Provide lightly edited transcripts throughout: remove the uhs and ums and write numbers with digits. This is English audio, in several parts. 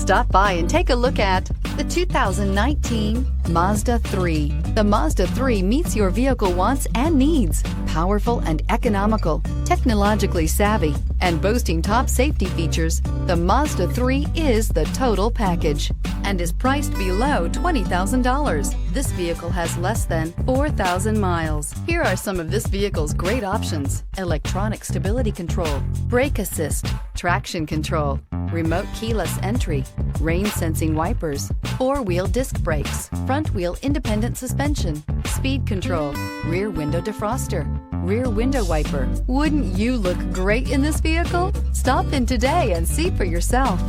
Stop by and take a look at the 2019 Mazda 3. The Mazda 3 meets your vehicle wants and needs. Powerful and economical, technologically savvy, and boasting top safety features, the Mazda 3 is the total package and is priced below $20,000. This vehicle has less than 4,000 miles. Here are some of this vehicle's great options: electronic stability control, brake assist, traction control, remote keyless entry, rain sensing wipers, four-wheel disc brakes, front wheel independent suspension, speed control, rear window defroster, rear window wiper. Wouldn't you look great in this vehicle? Stop in today and see for yourself.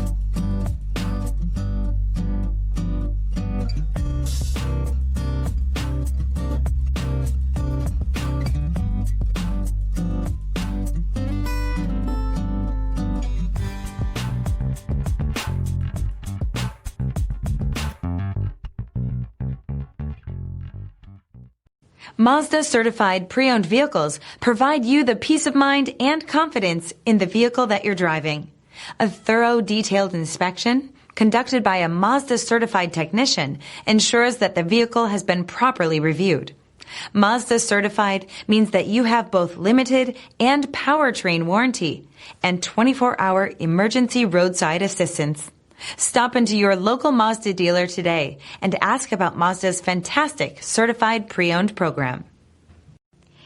Mazda certified pre-owned vehicles provide you the peace of mind and confidence in the vehicle that you're driving. A thorough, detailed inspection conducted by a Mazda certified technician ensures that the vehicle has been properly reviewed. Mazda certified means that you have both limited and powertrain warranty and 24-hour emergency roadside assistance. Stop into your local Mazda dealer today and ask about Mazda's fantastic certified pre-owned program.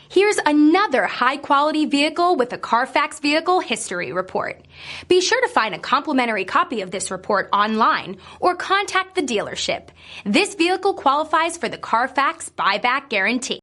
Here's another high-quality vehicle with a Carfax Vehicle History Report. Be sure to find a complimentary copy of this report online or contact the dealership. This vehicle qualifies for the Carfax Buyback Guarantee.